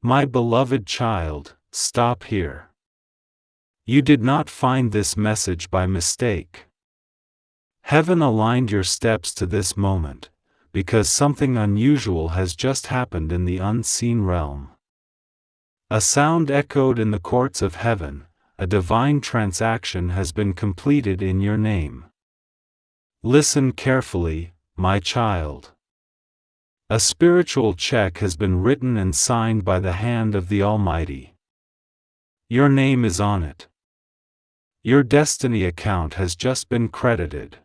My beloved child, stop here. You did not find this message by mistake. Heaven aligned your steps to this moment, because something unusual has just happened in the unseen realm. A sound echoed in the courts of heaven, a divine transaction has been completed in your name. Listen carefully, my child. A spiritual check has been written and signed by the hand of the Almighty. Your name is on it. Your destiny account has just been credited.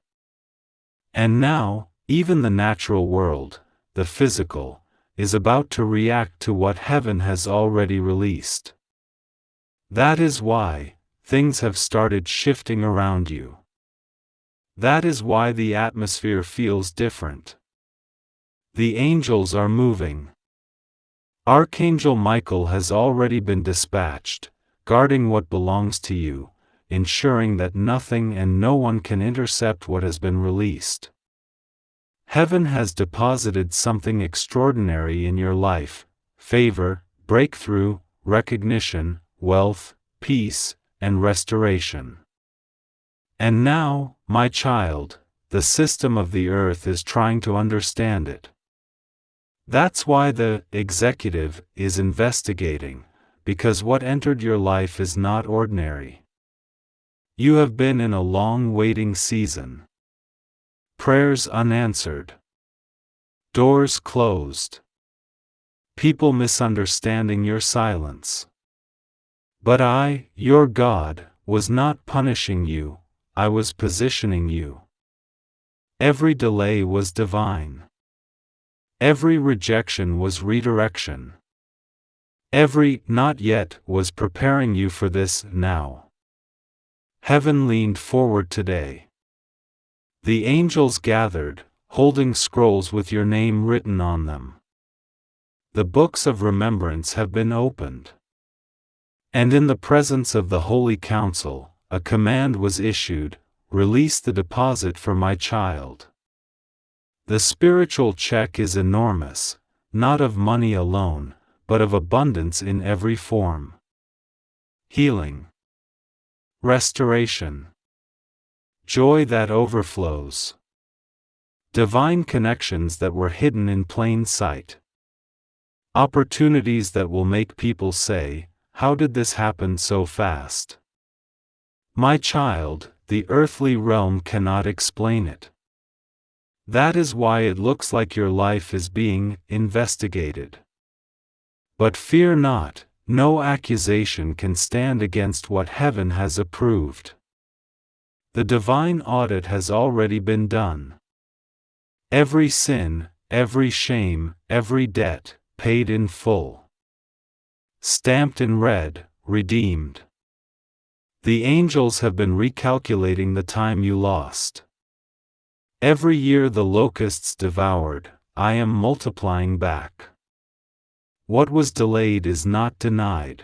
And now, even the natural world, the physical, is about to react to what heaven has already released. That is why things have started shifting around you. That is why the atmosphere feels different. The angels are moving. Archangel Michael has already been dispatched, guarding what belongs to you, ensuring that nothing and no one can intercept what has been released. Heaven has deposited something extraordinary in your life: favor, breakthrough, recognition, wealth, peace, and restoration. And now, my child, the system of the earth is trying to understand it. That's why the executive is investigating, because what entered your life is not ordinary. You have been in a long waiting season. Prayers unanswered. Doors closed. People misunderstanding your silence. But I, your God, was not punishing you, I was positioning you. Every delay was divine. Every rejection was redirection. Every "not yet" was preparing you for this now. Heaven leaned forward today. The angels gathered, holding scrolls with your name written on them. The books of remembrance have been opened. And in the presence of the Holy Council, a command was issued: release the deposit for my child. The spiritual check is enormous, not of money alone, but of abundance in every form. Healing. Restoration. Joy that overflows. Divine connections that were hidden in plain sight. Opportunities that will make people say, "How did this happen so fast?" My child, the earthly realm cannot explain it. That is why it looks like your life is being investigated. But fear not, no accusation can stand against what heaven has approved. The divine audit has already been done. Every sin, every shame, every debt, paid in full. Stamped in red, redeemed. The angels have been recalculating the time you lost. Every year the locusts devoured, I am multiplying back. What was delayed is not denied.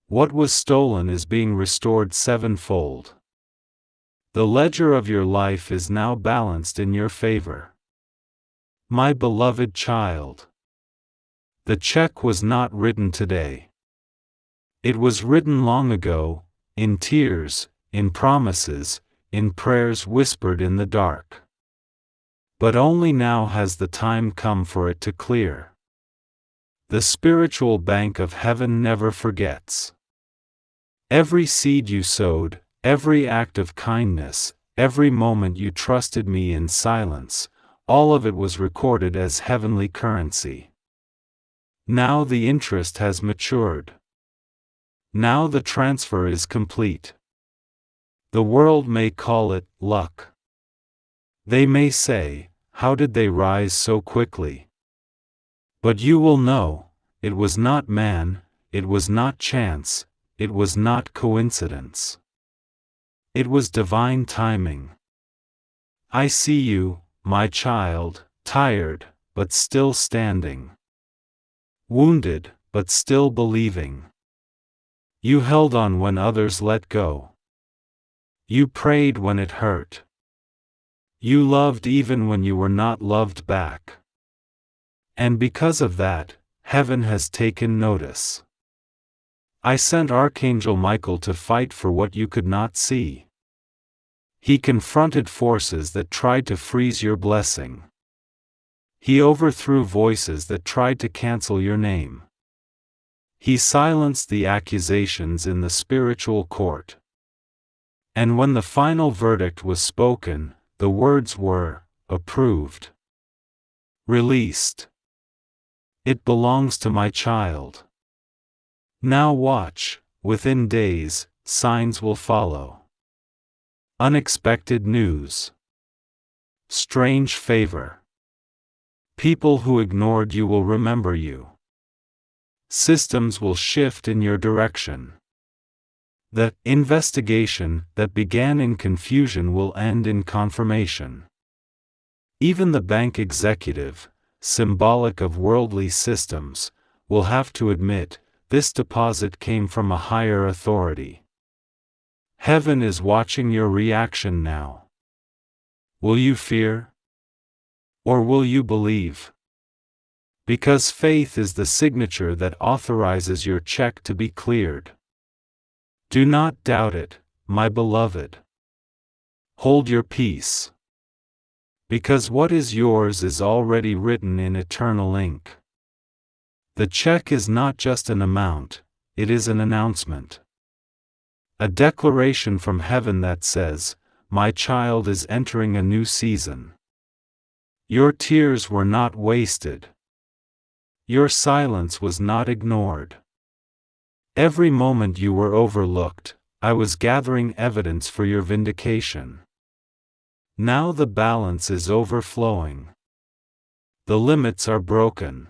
What was stolen is being restored sevenfold. The ledger of your life is now balanced in your favor. My beloved child. The check was not written today. It was written long ago, in tears, in promises, in prayers whispered in the dark. But only now has the time come for it to clear. The spiritual bank of heaven never forgets. Every seed you sowed, every act of kindness, every moment you trusted me in silence, all of it was recorded as heavenly currency. Now the interest has matured. Now the transfer is complete. The world may call it luck. They may say, "How did they rise so quickly?" But you will know, it was not man, it was not chance, it was not coincidence. It was divine timing. I see you, my child, tired, but still standing. Wounded, but still believing. You held on when others let go. You prayed when it hurt. You loved even when you were not loved back. And because of that, Heaven has taken notice. I sent Archangel Michael to fight for what you could not see. He confronted forces that tried to freeze your blessing. He overthrew voices that tried to cancel your name. He silenced the accusations in the spiritual court. And when the final verdict was spoken, the words were, approved. Released. It belongs to my child. Now watch, within days, signs will follow. Unexpected news. Strange favor. People who ignored you will remember you. Systems will shift in your direction. The investigation that began in confusion will end in confirmation. Even the bank executive, symbolic of worldly systems, will have to admit, this deposit came from a higher authority. Heaven is watching your reaction now. Will you fear? Or will you believe? Because faith is the signature that authorizes your check to be cleared. Do not doubt it, my beloved. Hold your peace. Because what is yours is already written in eternal ink. The check is not just an amount, it is an announcement. A declaration from heaven that says, my child is entering a new season. Your tears were not wasted. Your silence was not ignored. Every moment you were overlooked, I was gathering evidence for your vindication. Now the balance is overflowing. The limits are broken.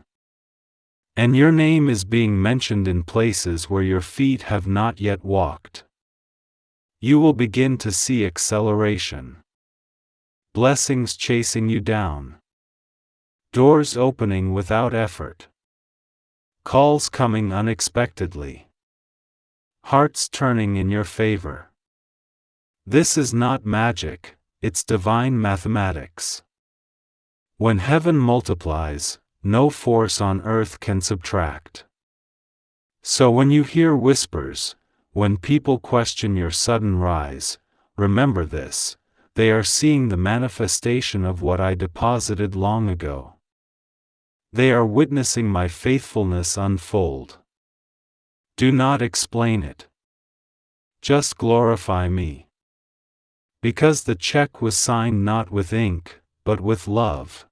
And your name is being mentioned in places where your feet have not yet walked. You will begin to see acceleration. Blessings chasing you down. Doors opening without effort. Calls coming unexpectedly. Hearts turning in your favor. This is not magic, it's divine mathematics. When heaven multiplies, no force on earth can subtract. So when you hear whispers, when people question your sudden rise, remember this, they are seeing the manifestation of what I deposited long ago. They are witnessing my faithfulness unfold. Do not explain it. Just glorify me. Because the check was signed not with ink, but with love.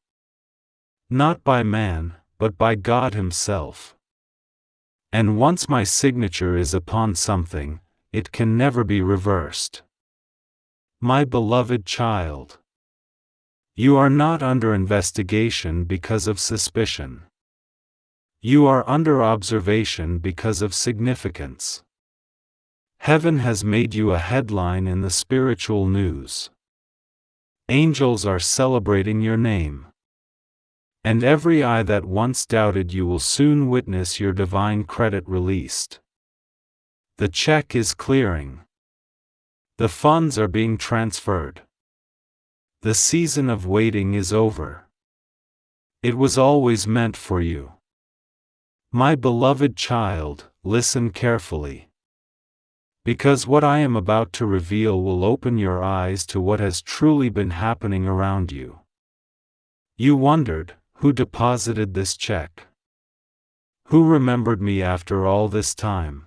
Not by man, but by God Himself. And once my signature is upon something, it can never be reversed. My beloved child. You are not under investigation because of suspicion. You are under observation because of significance. Heaven has made you a headline in the spiritual news. Angels are celebrating your name. And every eye that once doubted you will soon witness your divine credit released. The check is clearing. The funds are being transferred. The season of waiting is over. It was always meant for you. My beloved child, listen carefully. Because what I am about to reveal will open your eyes to what has truly been happening around you. You wondered, who deposited this check? Who remembered me after all this time?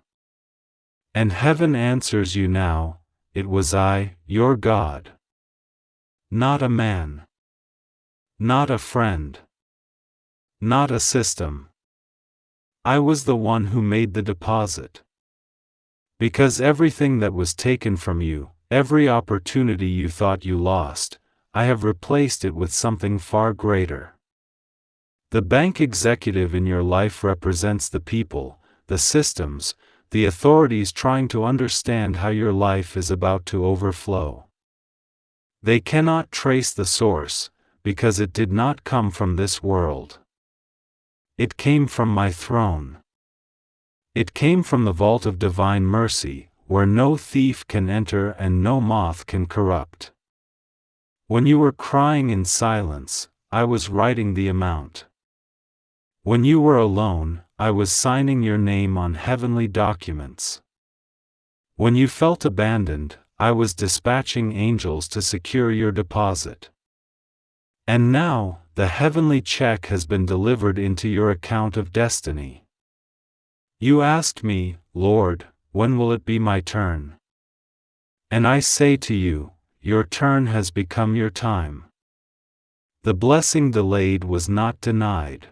And heaven answers you now, it was I, your God. Not a man. Not a friend. Not a system. I was the one who made the deposit. Because everything that was taken from you, every opportunity you thought you lost, I have replaced it with something far greater. The bank executive in your life represents the people, the systems, the authorities trying to understand how your life is about to overflow. They cannot trace the source, because it did not come from this world. It came from my throne. It came from the vault of divine mercy, where no thief can enter and no moth can corrupt. When you were crying in silence, I was writing the amount. When you were alone, I was signing your name on heavenly documents. When you felt abandoned, I was dispatching angels to secure your deposit. And now, the heavenly check has been delivered into your account of destiny. You asked me, Lord, when will it be my turn? And I say to you, your turn has become your time. The blessing delayed was not denied.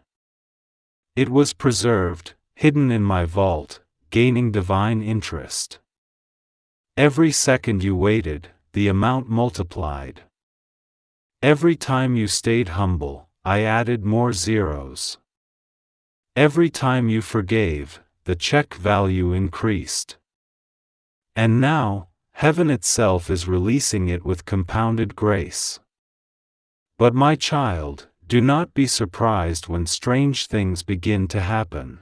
It was preserved, hidden in my vault, gaining divine interest. Every second you waited, the amount multiplied. Every time you stayed humble, I added more zeros. Every time you forgave, the check value increased. And now, heaven itself is releasing it with compounded grace. But my child, do not be surprised when strange things begin to happen.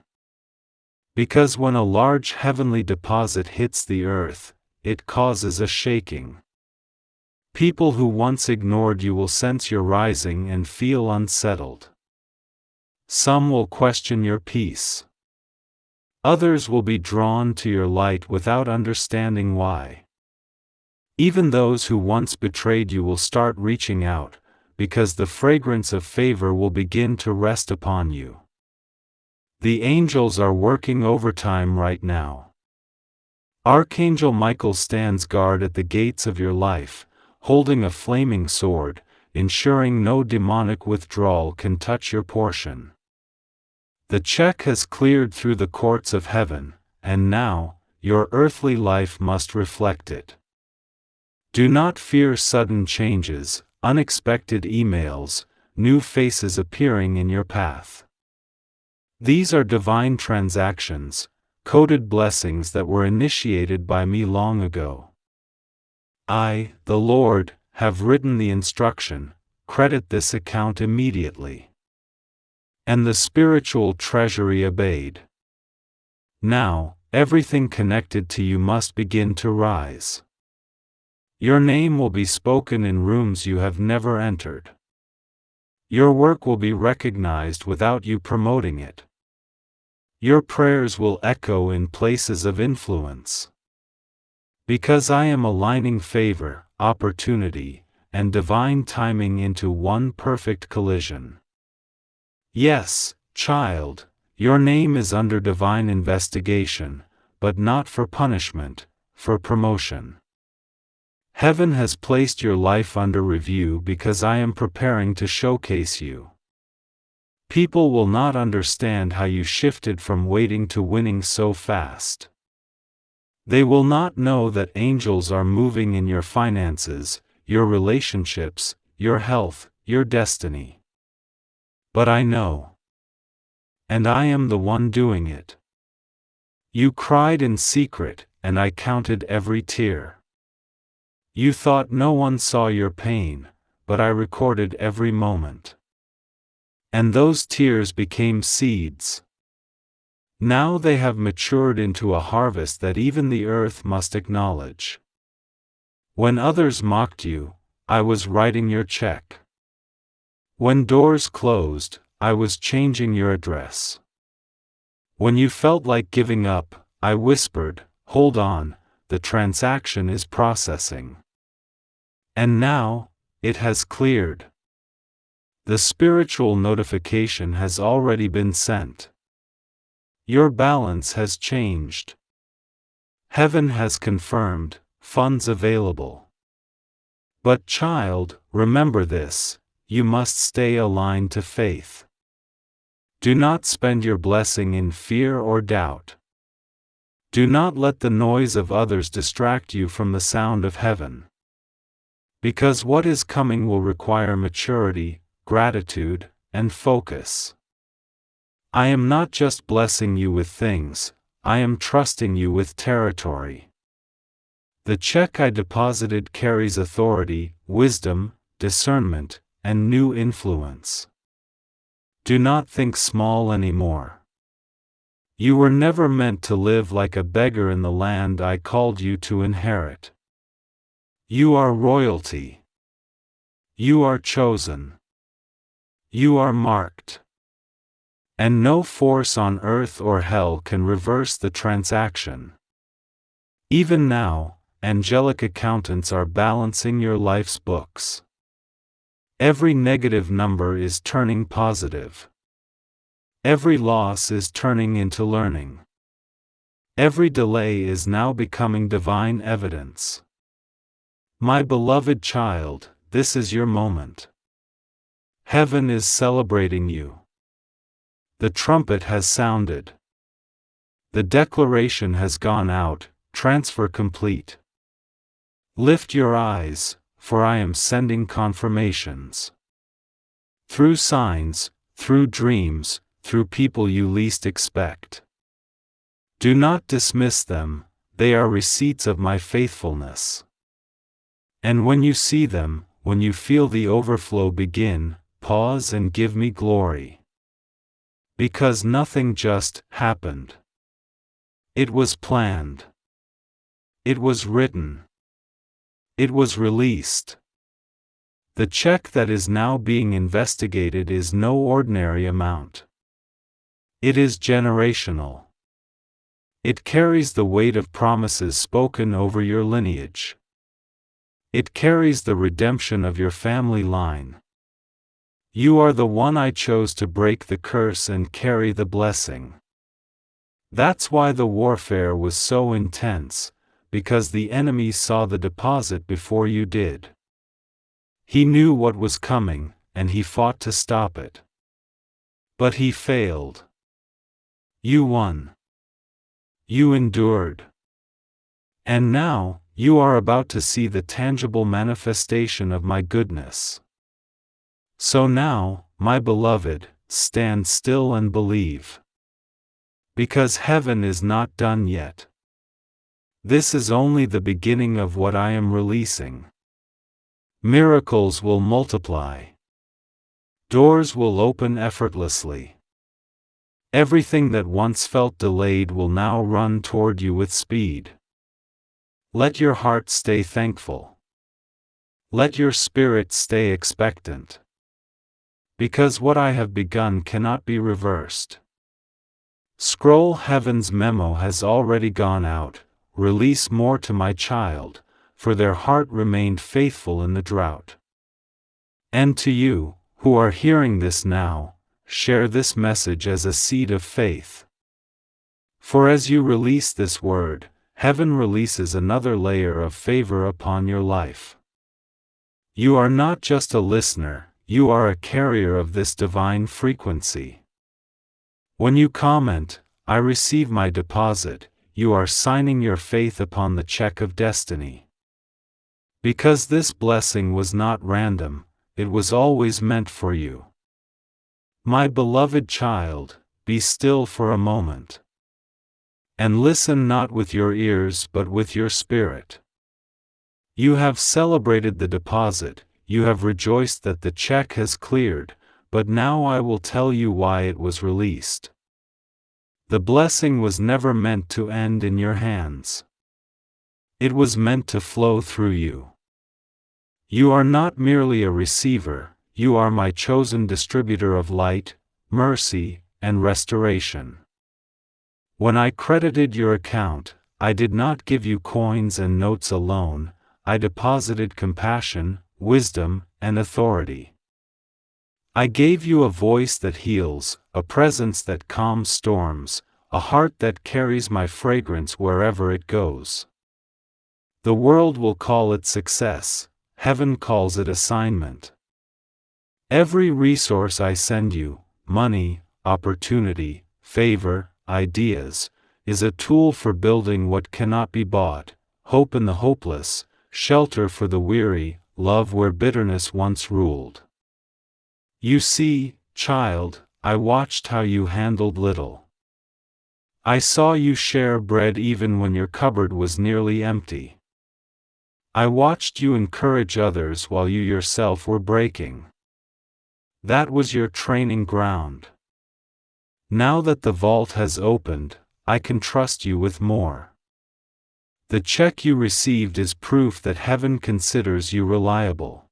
Because when a large heavenly deposit hits the earth, it causes a shaking. People who once ignored you will sense your rising and feel unsettled. Some will question your peace. Others will be drawn to your light without understanding why. Even those who once betrayed you will start reaching out, because the fragrance of favor will begin to rest upon you. The angels are working overtime right now. Archangel Michael stands guard at the gates of your life, holding a flaming sword, ensuring no demonic withdrawal can touch your portion. The check has cleared through the courts of heaven, and now, your earthly life must reflect it. Do not fear sudden changes, unexpected emails, new faces appearing in your path. These are divine transactions, coded blessings that were initiated by me long ago. I, the Lord, have written the instruction, credit this account immediately. And the spiritual treasury obeyed. Now, everything connected to you must begin to rise. Your name will be spoken in rooms you have never entered. Your work will be recognized without you promoting it. Your prayers will echo in places of influence. Because I am aligning favor, opportunity, and divine timing into one perfect collision. Yes, child, your name is under divine investigation, but not for punishment, for promotion. Heaven has placed your life under review because I am preparing to showcase you. People will not understand how you shifted from waiting to winning so fast. They will not know that angels are moving in your finances, your relationships, your health, your destiny. But I know. And I am the one doing it. You cried in secret, and I counted every tear. You thought no one saw your pain, but I recorded every moment. And those tears became seeds. Now they have matured into a harvest that even the earth must acknowledge. When others mocked you, I was writing your check. When doors closed, I was changing your address. When you felt like giving up, I whispered, hold on, the transaction is processing. And now, it has cleared. The spiritual notification has already been sent. Your balance has changed. Heaven has confirmed, funds available. But child, remember this, you must stay aligned to faith. Do not spend your blessing in fear or doubt. Do not let the noise of others distract you from the sound of heaven. Because what is coming will require maturity, gratitude, and focus. I am not just blessing you with things, I am trusting you with territory. The check I deposited carries authority, wisdom, discernment, and new influence. Do not think small anymore. You were never meant to live like a beggar in the land I called you to inherit. You are royalty. You are chosen. You are marked. And no force on earth or hell can reverse the transaction. Even now, angelic accountants are balancing your life's books. Every negative number is turning positive. Every loss is turning into learning. Every delay is now becoming divine evidence. My beloved child, this is your moment. Heaven is celebrating you. The trumpet has sounded. The declaration has gone out, transfer complete. Lift your eyes, for I am sending confirmations. Through signs, through dreams, through people you least expect. Do not dismiss them, they are receipts of my faithfulness. And when you see them, when you feel the overflow begin, pause and give me glory. Because nothing just happened. It was planned. It was written. It was released. The check that is now being investigated is no ordinary amount. It is generational. It carries the weight of promises spoken over your lineage. It carries the redemption of your family line. You are the one I chose to break the curse and carry the blessing. That's why the warfare was so intense, because the enemy saw the deposit before you did. He knew what was coming, and he fought to stop it. But he failed. You won. You endured. And now, you are about to see the tangible manifestation of my goodness. So now, my beloved, stand still and believe. Because heaven is not done yet. This is only the beginning of what I am releasing. Miracles will multiply. Doors will open effortlessly. Everything that once felt delayed will now run toward you with speed. Let your heart stay thankful. Let your spirit stay expectant. Because what I have begun cannot be reversed. Scroll Heaven's memo has already gone out, release more to my child, for their heart remained faithful in the drought. And to you, who are hearing this now, share this message as a seed of faith. For as you release this word, heaven releases another layer of favor upon your life. You are not just a listener, you are a carrier of this divine frequency. When you comment, I receive my deposit, you are signing your faith upon the check of destiny. Because this blessing was not random, it was always meant for you. My beloved child, be still for a moment. And listen not with your ears but with your spirit. You have celebrated the deposit, you have rejoiced that the check has cleared, but now I will tell you why it was released. The blessing was never meant to end in your hands. It was meant to flow through you. You are not merely a receiver, you are my chosen distributor of light, mercy, and restoration. When I credited your account, I did not give you coins and notes alone, I deposited compassion, wisdom, and authority. I gave you a voice that heals, a presence that calms storms, a heart that carries my fragrance wherever it goes. The world will call it success, heaven calls it assignment. Every resource I send you, money, opportunity, favor, ideas, is a tool for building what cannot be bought, hope in the hopeless, shelter for the weary, love where bitterness once ruled. You see, child, I watched how you handled little. I saw you share bread even when your cupboard was nearly empty. I watched you encourage others while you yourself were breaking. That was your training ground. Now that the vault has opened, I can trust you with more. The check you received is proof that heaven considers you reliable.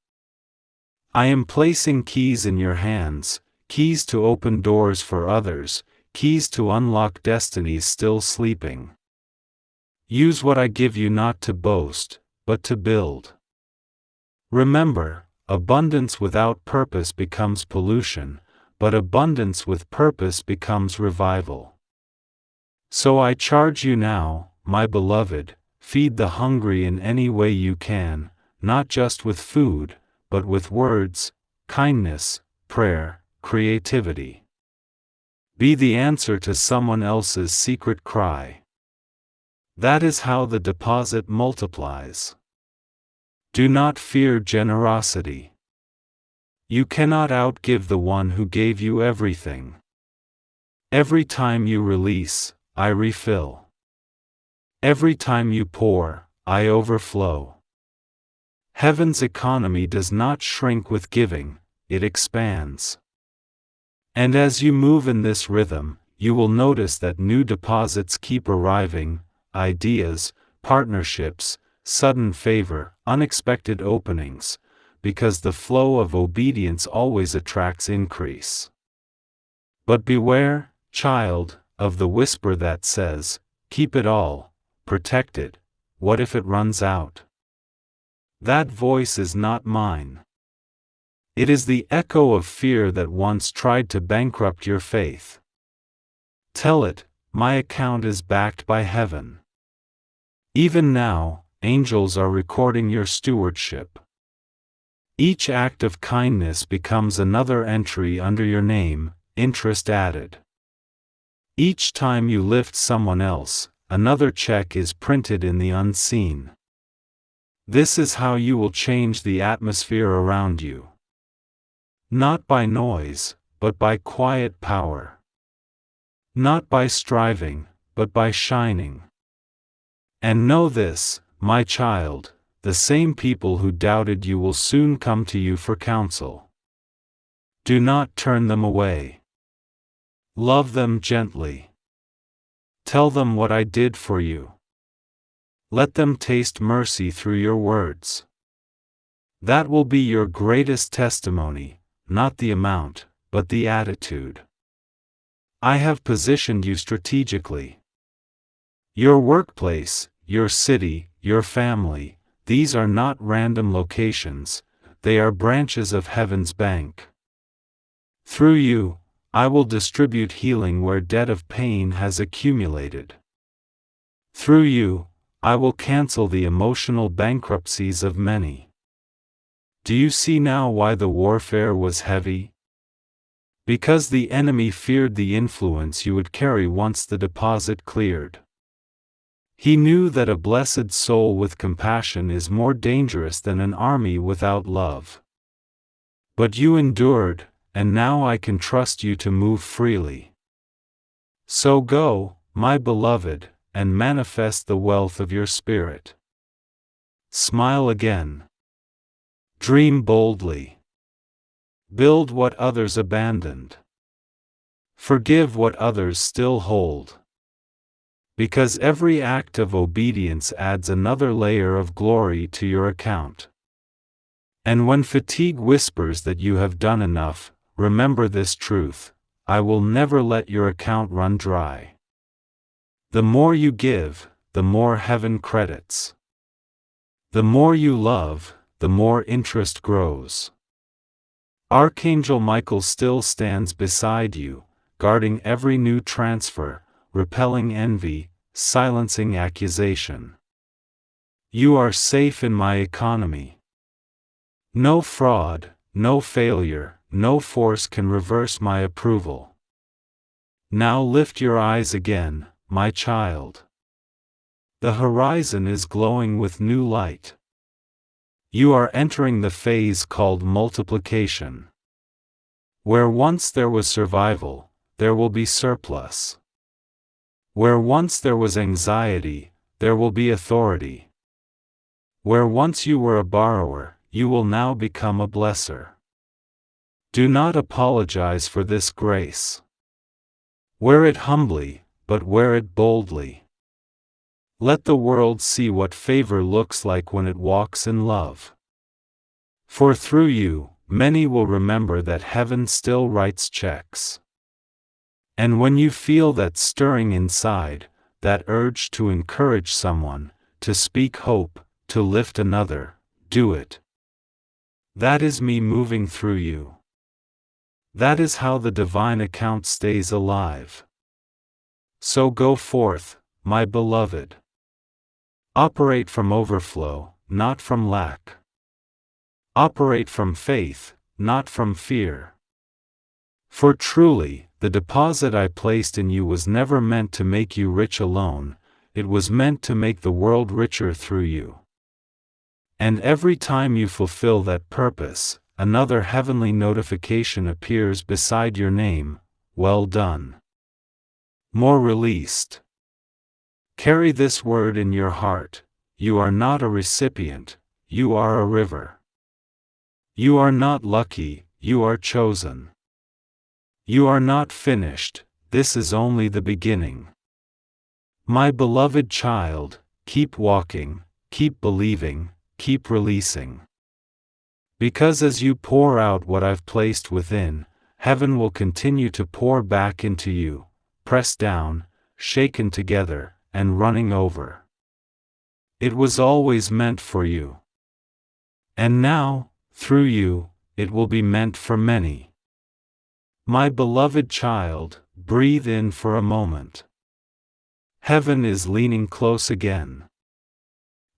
I am placing keys in your hands, keys to open doors for others, keys to unlock destinies still sleeping. Use what I give you not to boast, but to build. Remember, abundance without purpose becomes pollution, but abundance with purpose becomes revival. So I charge you now, my beloved, feed the hungry in any way you can, not just with food, but with words, kindness, prayer, creativity. Be the answer to someone else's secret cry. That is how the deposit multiplies. Do not fear generosity. You cannot outgive the one who gave you everything. Every time you release, I refill. Every time you pour, I overflow. Heaven's economy does not shrink with giving, it expands. And as you move in this rhythm, you will notice that new deposits keep arriving, ideas, partnerships, sudden favor, unexpected openings, because the flow of obedience always attracts increase. But beware, child, of the whisper that says, keep it all, protect it, what if it runs out? That voice is not mine. It is the echo of fear that once tried to bankrupt your faith. Tell it, my account is backed by heaven. Even now, angels are recording your stewardship. Each act of kindness becomes another entry under your name, interest added. Each time you lift someone else, another check is printed in the unseen. This is how you will change the atmosphere around you. Not by noise, but by quiet power. Not by striving, but by shining. And know this, my child, the same people who doubted you will soon come to you for counsel. Do not turn them away. Love them gently. Tell them what I did for you. Let them taste mercy through your words. That will be your greatest testimony, not the amount, but the attitude. I have positioned you strategically. Your workplace, your city, your family, these are not random locations, they are branches of heaven's bank. Through you, I will distribute healing where debt of pain has accumulated. Through you, I will cancel the emotional bankruptcies of many. Do you see now why the warfare was heavy? Because the enemy feared the influence you would carry once the deposit cleared. He knew that a blessed soul with compassion is more dangerous than an army without love. But you endured, and now I can trust you to move freely. So go, my beloved, and manifest the wealth of your spirit. Smile again. Dream boldly. Build what others abandoned. Forgive what others still hold. Because every act of obedience adds another layer of glory to your account. And when fatigue whispers that you have done enough, remember this truth: I will never let your account run dry. The more you give, the more heaven credits. The more you love, the more interest grows. Archangel Michael still stands beside you, guarding every new transfer, repelling envy, silencing accusation. You are safe in my economy. No fraud, no failure, no force can reverse my approval. Now lift your eyes again, my child. The horizon is glowing with new light. You are entering the phase called multiplication. Where once there was survival, there will be surplus. Where once there was anxiety, there will be authority. Where once you were a borrower, you will now become a blesser. Do not apologize for this grace. Wear it humbly, but wear it boldly. Let the world see what favor looks like when it walks in love. For through you, many will remember that heaven still writes checks. And when you feel that stirring inside, that urge to encourage someone, to speak hope, to lift another, do it. That is me moving through you. That is how the divine account stays alive. So go forth, my beloved. Operate from overflow, not from lack. Operate from faith, not from fear. For truly, the deposit I placed in you was never meant to make you rich alone, it was meant to make the world richer through you. And every time you fulfill that purpose, another heavenly notification appears beside your name, well done. More released. Carry this word in your heart, you are not a recipient, you are a river. You are not lucky, you are chosen. You are not finished, this is only the beginning. My beloved child, keep walking, keep believing, keep releasing. Because as you pour out what I've placed within, heaven will continue to pour back into you, pressed down, shaken together, and running over. It was always meant for you. And now, through you, it will be meant for many. My beloved child, breathe in for a moment. Heaven is leaning close again.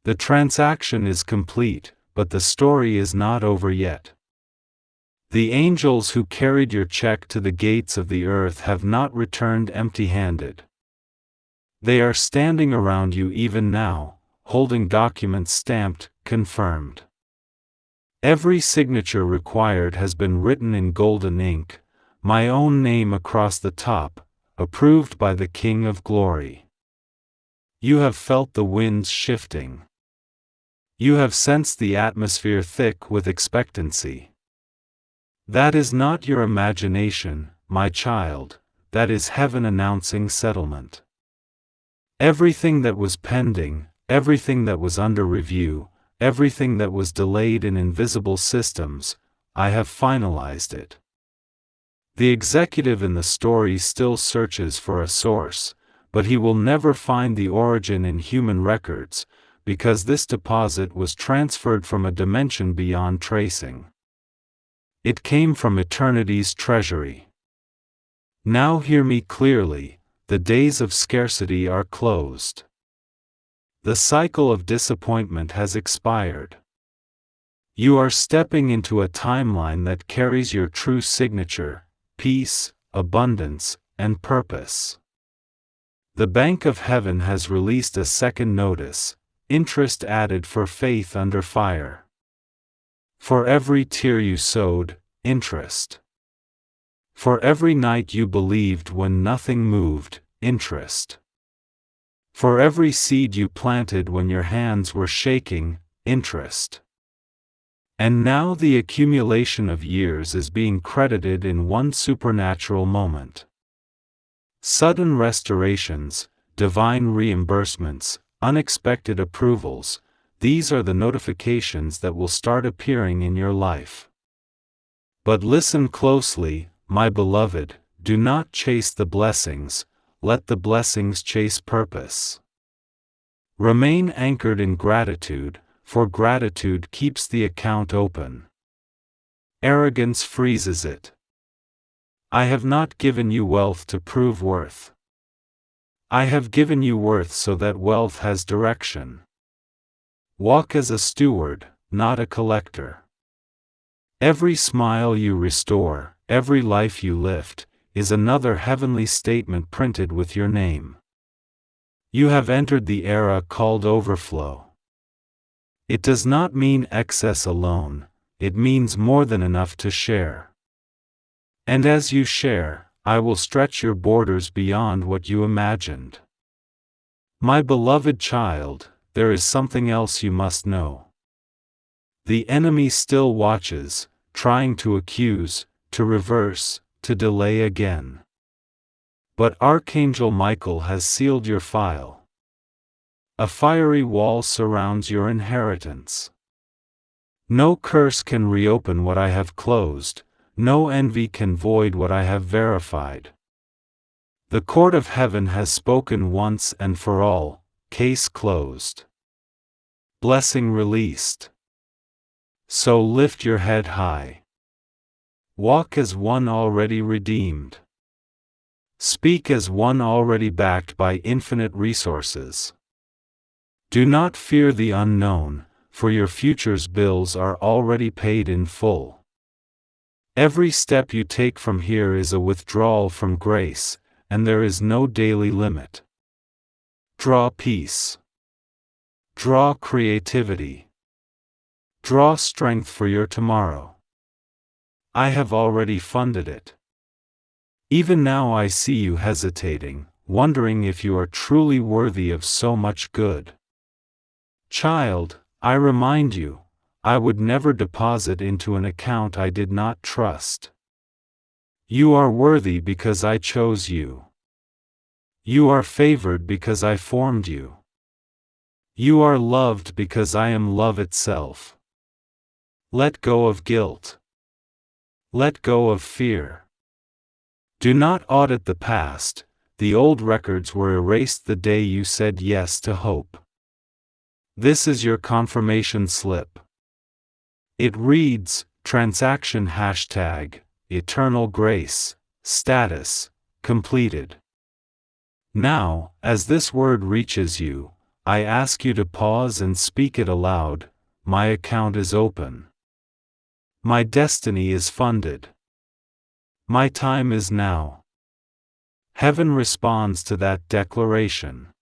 The transaction is complete, but the story is not over yet. The angels who carried your check to the gates of the earth have not returned empty-handed. They are standing around you even now, holding documents stamped, confirmed. Every signature required has been written in golden ink, my own name across the top, approved by the King of Glory. You have felt the winds shifting. You have sensed the atmosphere thick with expectancy. That is not your imagination, my child, that is heaven announcing settlement. Everything that was pending, everything that was under review, everything that was delayed in invisible systems, I have finalized it. The executive in the story still searches for a source, but he will never find the origin in human records, because this deposit was transferred from a dimension beyond tracing. It came from eternity's treasury. Now hear me clearly, the days of scarcity are closed. The cycle of disappointment has expired. You are stepping into a timeline that carries your true signature, peace, abundance, and purpose. The Bank of Heaven has released a second notice, interest added for faith under fire. For every tear you sowed, interest. For every night you believed when nothing moved, interest. For every seed you planted when your hands were shaking, interest. And now the accumulation of years is being credited in one supernatural moment. Sudden restorations, divine reimbursements, unexpected approvals, these are the notifications that will start appearing in your life. But listen closely, my beloved, do not chase the blessings, let the blessings chase purpose. Remain anchored in gratitude, for gratitude keeps the account open. Arrogance freezes it. I have not given you wealth to prove worth. I have given you worth so that wealth has direction. Walk as a steward, not a collector. Every smile you restore, every life you lift, is another heavenly statement printed with your name. You have entered the era called overflow. It does not mean excess alone, it means more than enough to share. And as you share, I will stretch your borders beyond what you imagined. My beloved child, there is something else you must know. The enemy still watches, trying to accuse, to reverse, to delay again. But Archangel Michael has sealed your file. A fiery wall surrounds your inheritance. No curse can reopen what I have closed, no envy can void what I have verified. The court of heaven has spoken once and for all, case closed. Blessing released. So lift your head high. Walk as one already redeemed. Speak as one already backed by infinite resources. Do not fear the unknown, for your future's bills are already paid in full. Every step you take from here is a withdrawal from grace, and there is no daily limit. Draw peace. Draw creativity. Draw strength for your tomorrow. I have already funded it. Even now I see you hesitating, wondering if you are truly worthy of so much good. Child, I remind you, I would never deposit into an account I did not trust. You are worthy because I chose you. You are favored because I formed you. You are loved because I am love itself. Let go of guilt. Let go of fear. Do not audit the past, the old records were erased the day you said yes to hope. This is your confirmation slip. It reads, transaction hashtag, eternal grace, status, completed. Now, as this word reaches you, I ask you to pause and speak it aloud, my account is open. My destiny is funded. My time is now. Heaven responds to that declaration.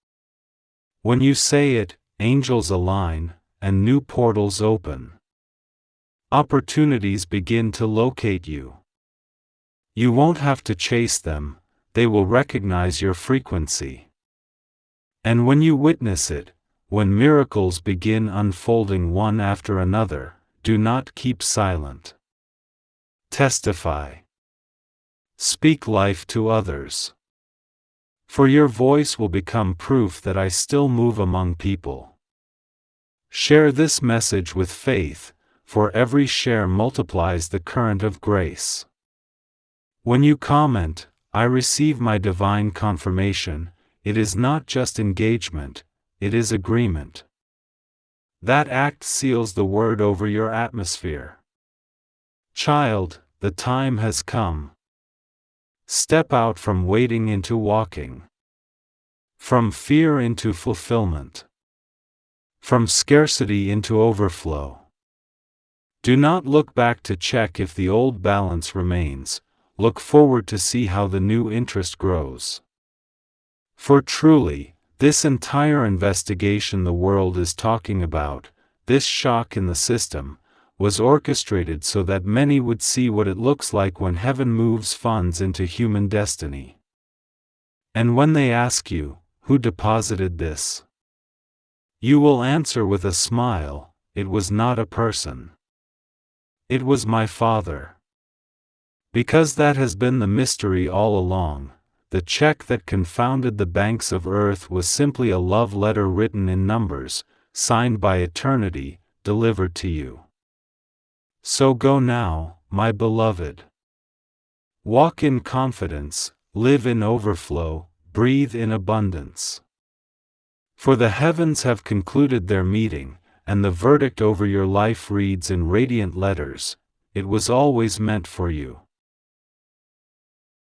When you say it, angels align, and new portals open. Opportunities begin to locate you. You won't have to chase them, they will recognize your frequency. And when you witness it, when miracles begin unfolding one after another, do not keep silent. Testify. Speak life to others. For your voice will become proof that I still move among people. Share this message with faith, for every share multiplies the current of grace. When you comment, I receive my divine confirmation, it is not just engagement, it is agreement. That act seals the word over your atmosphere. Child, the time has come. Step out from waiting into walking. From fear into fulfillment. From scarcity into overflow. Do not look back to check if the old balance remains, look forward to see how the new interest grows. For truly, this entire investigation the world is talking about, this shock in the system, was orchestrated so that many would see what it looks like when heaven moves funds into human destiny. And when they ask you, who deposited this? You will answer with a smile, it was not a person. It was my Father. Because that has been the mystery all along, the check that confounded the banks of earth was simply a love letter written in numbers, signed by eternity, delivered to you. So go now, my beloved. Walk in confidence, live in overflow, breathe in abundance. For the heavens have concluded their meeting, and the verdict over your life reads in radiant letters, it was always meant for you.